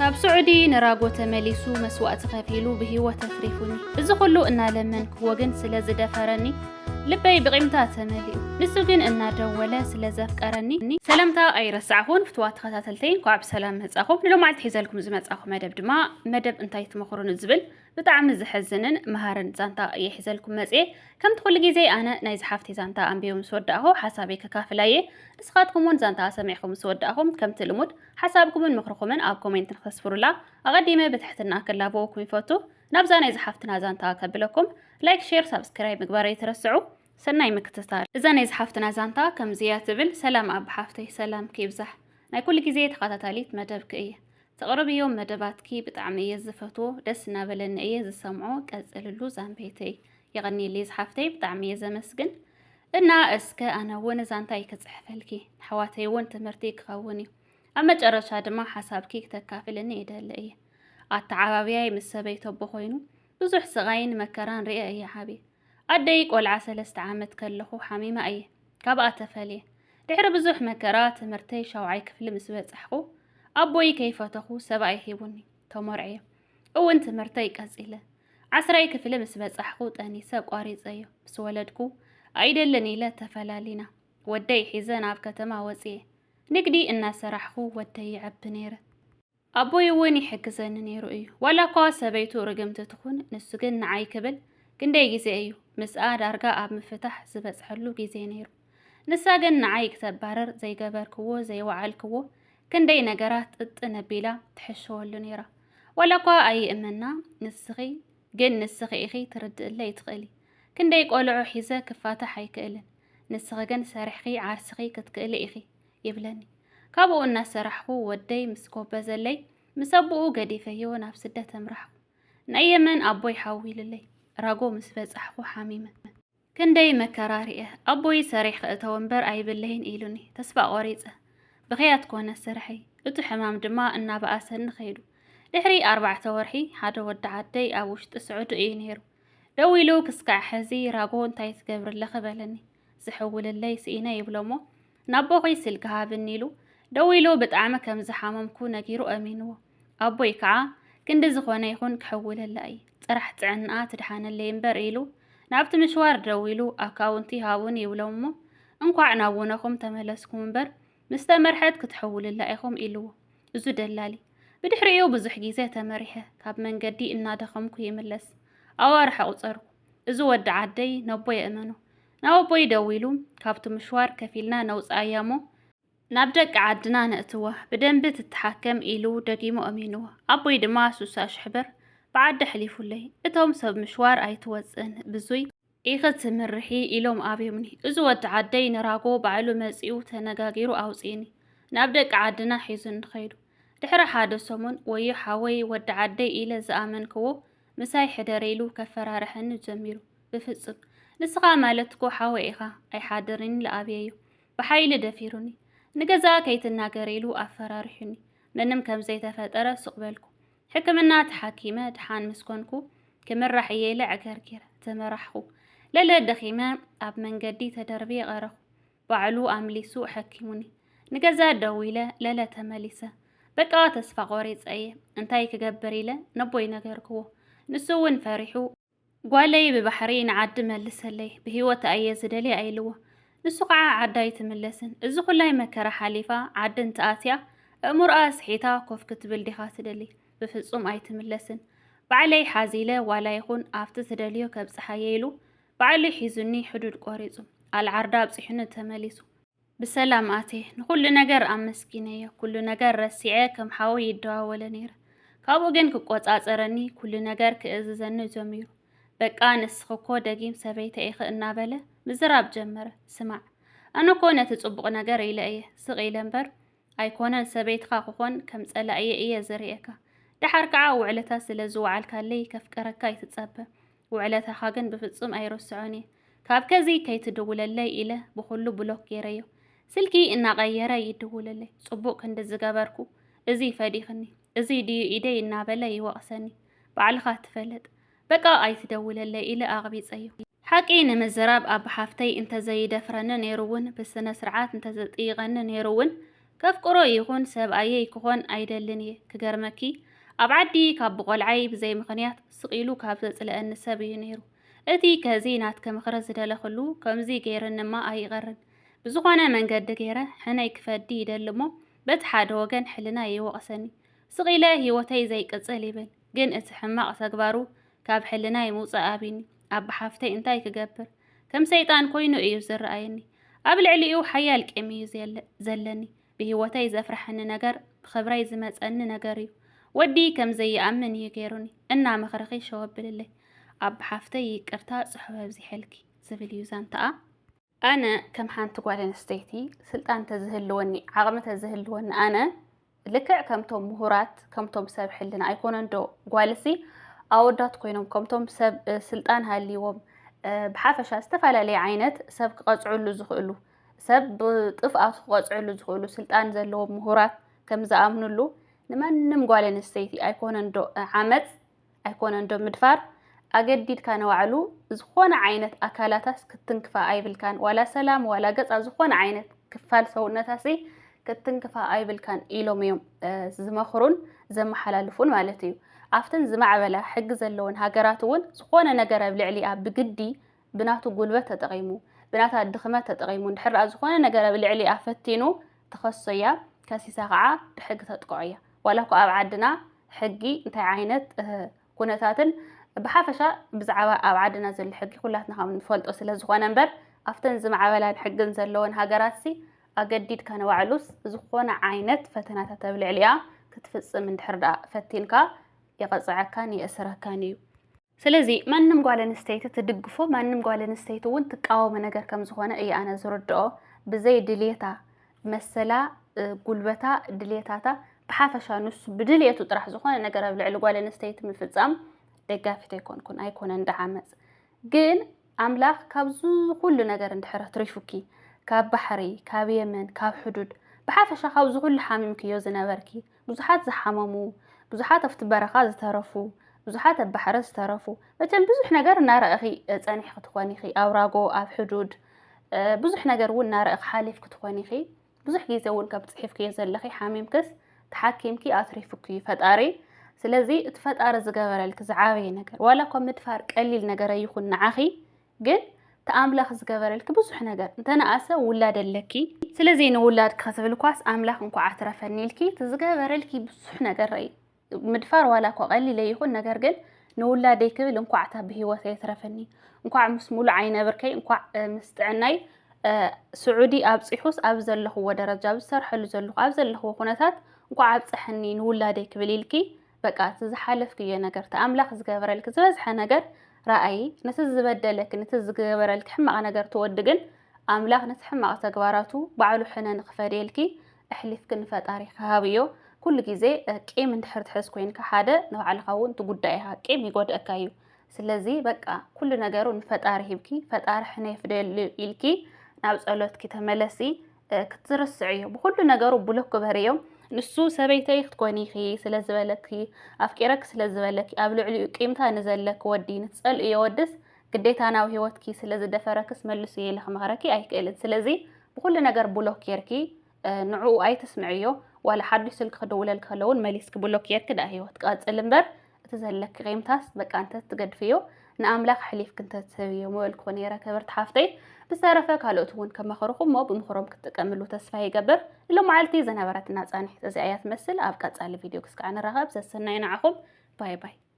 ካብ ስዑዲ ንራጎ ተመሊሱ መስዋዕቲ ከፊሉ ብህይወት ተፍሪፉኒ እዚ ኩሉ እናለመንክ ወግን ስለ ዝደፈረኒ ልበይ ብቂምታ ተመሊኡ ንሱ ግን እናደወለ ስለ ዘፍቀረኒ ሰላምታ ኣይረሳዕኹን ፍትዋት ተኸታተልተይ እንኳዕ ብሰላም መጻኹም ንሎማዓልቲ ሒዘልኩም ዝመጻኹ መደብ ድማ መደብ እንታይ ትመኽሩን ዝብል ብጣዕሚ ዝሕዝንን መሃርን ዛንታ የሒዘልኩም መጽኤ ከምቲ ኩሉ ግዜ ኣነ ናይ ዝሓፍቲ ዛንታ ኣንቢዮም ስወዳእኹ ሓሳበይ ከካፍላየ ንስኻትኩምን ዛንታ ሰሚዕኩም ስወዳእኹም ከምቲ ልሙድ ሓሳብኩምን ምኽርኩምን ኣብ ኮሜንት ንኸስፍሩላ ኣቐዲመ ብትሕትና ክላብወኩም ይፈቱ ናብዛ ናይ ዝሓፍትና ዛንታ ከብለኩም ላይክ ሼር ሳብስክራይብ ምግባር ኣይትረስዑ ሰናይ ምክትታል እዛ ናይ ዝሓፍትና ዛንታ ከምዚያ ትብል ሰላም ኣብ ሓፍተይ ሰላም ከይብዛሕ ናይ ኩሉ ግዜ ተኸታታሊት መደብክ እየ ተቕርብዮም መደባትኪ ብጣዕሚ እየ ዝፈትዎ ደስ እናበለኒ እየ ዝሰምዖ ቀጽልሉ ዛንቤተይ ይቐኒሊ ዝሓፍተይ ብጣዕሚ እየ ዘመስግን እና እስከ ኣነ እውን ዛንታይ ክጽሕፈልኪ ሓዋተይ እውን ትምህርቲ ክኸውን እዩ ኣብ መጨረሻ ድማ ሓሳብኪ ክተካፍልኒ ይደሊ እየ ኣተዓባብያይ ምስ ሰበይ ተቦ ኮይኑ ብዙሕ ስቓይን መከራን ርአ እየ ሓቢ ኣደይ ቆልዓ 3 ዓመት ከለኹ ሓሚማ እየ ካብኣ ተፈልየ ድሕሪ ብዙሕ መከራ ትምህርተይ 7ይ ክፍሊ ምስ በጽሕኹ ኣቦይ ከይፈተኹ ሰብኣይ ሂቡኒ ተመርዕየ እውን ትምህርተይ ቀጺለ 10ይ ክፍሊ ምስ በጽሕኹ ጠኒሰ ቋሪፀዮ ምስ ወለድኩ ኣይደለን ኢለ ተፈላሊና ወደይ ሒዘ ናብ ከተማ ወፅየ ንግዲ እናሰራሕኹ ወደይ ይዕቢ ነይረ ኣቦይ እውን ይሕግዘኒ ነይሩ እዩ ዋላ እኳ ሰበይቱ ርግምቲ ትኹን ንሱ ግን ንዓይ ክብል ክንደይ ግዜ እዩ ምስኣ ዳርጋ ኣብ ምፍታሕ ዝበጽሐሉ ግዜ ነይሩ ንሳ ግን ንዓይ ክተባረር ዘይገበርክዎ ዘይወዓልክዎ ክንደይ ነገራት ነቢላ ትሕሸወሉ ነይራ ዋላ እኳ ኣይእመና ንስኺ ግን ንስኺ ኢኺ ትርድእለይ ትኽእሊ ክንደይ ቆልዑ ሒዘ ክፋታሕ ኣይክእልን ንስኺ ግን ሰሪሕኺ ዓርስኺ ክትክእሊ ኢኺ ይብለኒ ካብኡ እናሰራሕኹ ወደይ ምስ ጎበዘለይ ምስ ኣቦኡ ገዲፈዮ ናብ ስደት ተምራሕኹ ናይ የመን ኣቦይ ሓዊሉለይ ራጎ ምስ በጽሕኹ ሓሚመ ክንደይ መከራ ርአ ኣቦይ ሰሪሕ ክእተው እምበር ኣይብለይን ኢሉኒ ተስፋ ቆሪፀ ብኽያት ኮነ ስርሐይ እቲ ሕማም ድማ እናበኣሰኒ ኸይዱ ድሕሪ 4 ወርሒ ሓደ ወዲ ዓደይ ኣብ ውሽጢ ስዑድ እዩ ነይሩ ደው ኢሉ ክስካዕ ሕዚ ራጎ እንታይ ትገብርለኺ በለኒ ዝሕውልለይ ስኢነ ይብሎሞ ናቦኺ ስልኪ ሃብኒ ኢሉ ደው ኢሉ ብጣዕሚ ከም ዝሓመምኩ ነጊሩ ኣሚንዎ ኣቦይ ከዓ ክንዲ ዝኾነ ይኹን ክሕውለላ እዩ ጥራሕ ጥዕንኣ ትድሓነለይ እምበር ኢሉ ናብቲ ምሽዋር ደው ኢሉ ኣካውንቲ ሃቡን ይብሎሞ እንኳዕ ናብነኹም ተመለስኩም እምበር ምስ ተመርሐት ክትሕውልላ ኢኹም ኢልዎ እዙ ደላሊ ብድሕሪኡ ብዙሕ ግዜ ተመሪሐ ካብ መንገዲ እናደኸምኩ ይምለስ ኣዋርሕ ቁፀርኩ እዚ ወዲ ዓደይ ነቦይ የእመኑ ናብ ኣቦይ ደው ኢሉ ካብቲ ምሽዋር ከፊልና ነውፃእያሞ ናብ ደቂ ዓድና ነእትዋ ብደንቢ ትተሓከም ኢሉ ደጊሙ ኣሚንዎ ኣቦይ ድማ 60,000 ብር ብዓዲ ሕሊፉለይ እቶም ሰብ ምሽዋር ኣይትወፅን ብዙይ ኢኸ ትምርሒ ኢሎም ኣብዮምኒ እዚ ወዲ ዓደይ ንራጎ ባዕሉ መጺኡ ተነጋጊሩ ኣውፂኒ ናብ ደቂ ዓድና ሒዙን ንኸይዱ ድሕሪ ሓደ ሰሙን ወዮ ሓወይ ወዲ ዓደይ ኢለ ዝኣመንክዎ ምሳይ ሕደር ኢሉ ከፈራርሐኒ ጀሚሩ ብፍጹም ንስኻ ማለትኮ ሓወይ ኢኻ ኣይሓድርኒ ለኣብየዩ ብሓይሊ ደፊሩኒ ንገዛ ከይትናገር ኢሉ ኣፈራርሑኒ ምንም ከም ዘይተፈጠረ ስቕበልኩ ሕክምና ተሓኪመ ድሓን ምስኮንኩ ክምራሕ እየ ለዕገርጌረ ተመራሕኹ ለለ ደኺመ ኣብ መንገዲ ተደርብየ ቀረኹ ባዕሉ ኣምሊሱ ሕኪሙኒ ንገዛ ደው ኢለ ለለ ተመሊሰ በቃ ተስፋ ቆሪፀ እየ እንታይ ክገብር ኢለ ነቦይ ነገርክዎ ንሱ እውን ፈሪሑ ጓለይ ብባሕሪ ንዓዲ መልሰለይ ብሂወት እየ ዝደልየ ኣይልዎ ንሱ ከዓ ዓዳይ ትምለስን እዚ ኩላይ መከራ ሓሊፋ ዓድን ተኣትያ እሙርኣ ስሒታ ኮፍ ክትብል ዲኻ ትደሊ ብፍጹም ኣይትምለስን ባዕለይ ሓዚለ ዋላ ይኹን ኣብቲ ትደልዮ ከብፅሓየ ኢሉ ባዕሉ ሒዙኒ ሕዱድ ቆሪፁ ኣልዓርዳ ኣብፂሑኒ ተመሊሱ ብሰላም ኣቴ ንኩሉ ነገር ኣመስኪነየ ኩሉ ነገር ረሲዐ ከም ሓወይ ይደዋወለ ነይረ ካብኡ ግን ክቆፃፀረኒ ኩሉ ነገር ክእዝዘኒ ጀሚሩ በቃ ንስኽኮ ደጊም ሰበይተ ኢኽ እናበለ ምዝራብ ጀመረ ስማዕ ኣነኮ ነቲ ጽቡቕ ነገር ኢለ እየ ስቕ ኢለ እምበር ኣይኮነን ሰበይትኻ ክኾን ከም ጸላእየ እየ ዝርኤካ ድሓር ከዓ ውዕለታ ስለ ዝወዓልካለይ ከፍቀረካ ይትጸበ ውዕለታኻ ግን ብፍጹም ኣይረስዖን እየ ካብ ከዚ ከይትድውለለይ ኢለ ብኩሉ ብሎክ ገይረዮ ስልኪ እናቐየረ ይድውለለይ ጽቡቕ ክንዲ ዝገበርኩ እዚ ፈዲኽኒ እዚ ድዩ ኢደይ እናበለ ይወቕሰኒ ባዕልኻ ትፈለጥ በቃ ኣይትደውለለይ ኢለ ኣቕቢፀዮ ሓቂ ንምዝራብ ኣብ ሓፍተይ እንተዘይደፍረኒ ነይሩውን ብስነ ስርዓት እንተዘጥይቐኒ ነይሩውን ከፍቅሮ ይኹን ሰብኣየ ክኾን ኣይደልን እየ ክገርመኪ ኣብ ዓዲ ካብ ብቆልዓይ ብዘይ ምኽንያት ስቂሉ ካብ ዘጽልአኒ ሰብ እዩ ነይሩ እቲ ከዚ ናትከ ምኽረ ዝደለኽሉ ከምዚ ገይረንማ ኣይቐርን ብዝኾነ መንገዲ ገይረ ሕነይ ክፈዲ ይደልሞ በቲ ሓደ ወገን ሕልና ይወቕሰኒ ስቂለ ህይወተይ ዘይቅጽል ይብል ግን እቲ ሕማቕ ተግባሩ ካብ ሕልናይ ምውፃእ ኣቢኒ ኣብ ሓፍተይ እንታይ ክገብር ከም ሰይጣን ኮይኑ እዩ ዝረኣየኒ ኣብ ልዕሊኡ ሓያል ቂም እዩ ዘለኒ ብህይወተይ ዘፍርሐኒ ነገር ብኽብረይ ዝመፀኒ ነገር እዩ ወዲ ከም ዘይኣምን እዩ ገይሩኒ እና መኽረኺ ሸወብልለይ ኣብ ሓፍተይ ይቅርታ ጽሕፈ ኣብዚሐልኪ ዝብል እዩ ዛንታኣ ኣነ ከም ሓንቲ ጓል ኣንስተይቲ ስልጣን ተዝህልወኒ ዓቕሚ ተዝህልወኒ ኣነ ልክዕ ከምቶም ምሁራት ከምቶም ሰብ ሕልና ኣይኮነን ዶ ጓልሲ ኣወዳት ኮይኖም ከምቶም ሰብ ስልጣን ሃልይዎም ብሓፈሻ ዝተፈላለዩ ዓይነት ሰብ ክቐጽዕሉ ዝኽእሉ ሰብ ብጥፍኣቱ ክቐጽዕሉ ዝኽእሉ ስልጣን ዘለዎም ምሁራት ከም ዝኣምኑሉ ንማንም ጓል ኣንስተይቲ ኣይኮነን ዶ ዓመፅ ኣይኮነን ዶ ምድፋር ኣገዲድካ ነዋዕሉ ዝኾነ ዓይነት ኣካላታስ ክትንክፋ ኣይብልካን ዋላ ሰላም ዋላ ገጻ ዝኾነ ዓይነት ክፋል ሰውነታሲ ክትንክፋ ኣይብልካን ኢሎም እዮም ዝመኽሩን ዘመሓላልፉን ማለት እዩ ኣፍተን ዝማዕበላ ሕጊ ዘለዎን ሃገራት እውን ዝኾነ ነገር ኣብ ልዕሊኣ ብግዲ ብናቱ ጉልበት ተጠቒሙ ብናታ ድኽመት ተጠቒሙ እንድሕር ዝኾነ ነገር ኣብ ልዕሊኣ ፈቲኑ ተኸሰያ ከሲሳ ከዓ ብሕጊ ተጥቅዖ እያ ዋላ እኳ ኣብ ዓድና ሕጊ እንታይ ዓይነት ኩነታትን ብሓፈሻ ብዛዕባ ኣብ ዓድና ዘሎ ሕጊ ኩላትና ከም ንፈልጦ ስለ ዝኾነ እምበር ኣፍተን ዝማዕበላን ሕግን ዘለዎን ሃገራትሲ ኣገዲድካ ነዋዕሉስ ዝኾነ ዓይነት ፈተናታት ኣብ ልዕሊኣ ክትፍጽም እንድሕር ደኣ ፈቲንካ يقطعكان يأسركان يو سلزي ማንም ጓል ኣንስተይቲ ትድግፎ ማንም ጓል ኣንስተይቲ እውን ትቃወም ነገር ከም ዝኾነ እየ ኣነ ዝረድኦ ብዘይ ድሌታ መሰላ ጉልበታ ድሌታታ ብሓፈሻ ንሱ ብድሌቱ ጥራሕ ዝኾነ ነገር ኣብ ልዕሊ ጓል ኣንስተይቲ ምፍጻም ደጋፊት ኣይኮነን እንዳዓመጽ ግን ኣምላኽ ካብዙ ኩሉ ነገር እንድሕር ትሪፉኪ ካብ ባሕሪ ካብ የመን ካብ ሕዱድ ብሓፈሻ ካብዙ ኩሉ ሓሚምክዮ ዝነበርኪ ብዙሓት ዝሓመሙ ብዙሓት ኣብቲ በረኻ ዝተረፉ ብዙሓት ኣብ ባሕሪ ዝተረፉ መቸም ብዙሕ ነገር እናረእኺ ፀኒሕ ክትኾኒ ኢኺ ኣውራጎ ኣብ ሕዱድ ብዙሕ ነገር እውን እናረእኺ ሓሊፍ ክትኾኒ ኢኺ ብዙሕ ግዜ እውን ካብ ፅሒፍክዮ ዘለኺ ሓሚምክስ ተሓኪምኪ ኣትሪፉኪ ፈጣሪ ስለዚ እቲ ፈጣሪ ዝገበረልክ ዝዓበየ ነገር ዋላ እኳ ምድፋር ቀሊል ነገር ይኹን ንዓኺ ግን ተኣምላኽ ዝገበረልክ ብዙሕ ነገር እንተነኣሰ ውላድ ኣለኪ ስለዚ ንውላድ ክትብል ኳስ ኣምላኽ እንኳ ኣትረፈኒ ኢልኪ ትዝገበረልኪ ብዙሕ ነገር ረኢ ምድፋር ዋላ እኳ ቀሊል ይኹን ነገር ግን ንውላደይ ክብል እንኳዕታ ብሂወተይ ትረፈኒ እንኳዕ ምስ ሙሉእ ኣይነበርከይ እንኳዕ ምስ ጥዕናይ ስዑዲ ኣብፂሑስ ኣብ ዘለኽዎ ደረጃ ብዝሰርሐሉ ዘለኹ ኣብ ዘለኽዎ ኩነታት እንኳዕ ኣብፅሐኒ ንውላደይ ክብል ኢልኪ በቃ ዝሓለፍክዮ ነገር ተኣምላኽ ዝገበረልክ ዝበዝሐ ነገር ረኣይ ነቲ ዝበደለክ ነቲ ዝገበረልክ ሕማቕ ነገር ትወዲ ግን ኣምላኽ ነቲ ሕማቕ ተግባራቱ ባዕሉ ሕነ ንኽፈድየልኪ ኣሕሊፍክ ንፈጣሪ ክሃብዮ ኩሉ ግዜ ቂም እንድሕር ትሕዝ ኮይንካ ሓደ ንባዕልኻ እውን ትጉዳይኻ ቂም ይጎድአካ እዩ ስለዚ በቃ ኩሉ ነገሩ ንፈጣሪ ሂብኪ ፈጣሪ ሕነ ይፍደል ኢልኪ ናብ ጸሎትኪ ተመለሲ ክትርስዕ እዩ ብኩሉ ነገሩ ብሉክ ክበርዮም ንሱ ሰበይተይ ክትኮኒ ኢኺ ስለ ዝበለኪ ኣፍቂረክ ስለ ዝበለኪ ኣብ ልዕሊኡ ቂምታ ንዘለክ ወዲ ንትጸልኡ የወድስ ግዴታ ናብ ሂወትኪ ስለ ዝደፈረክስ መልሱ ኢለ ክመኽረኪ ኣይክእልን ስለዚ ብኩሉ ነገር ብሉክ ጌርኪ ንዕኡ ኣይትስምዕዮ ولا حد يسلك خدولك خلون ماليسك بلوك يركد هيوت قاتل امبر تزلك قيمتاس بقى انت تقد فيه ناملاك حليف كنت تسويه مولك ونيرا كبرت حافتي بس عرفك هالوتون كما خروخو مو بمخروم كتكملوا تسفاي قبر لو معلتي زنبرت الناس اني تزي ايات مثل ابقى تسالي فيديو كسك عن الرغب سسناين عقب باي باي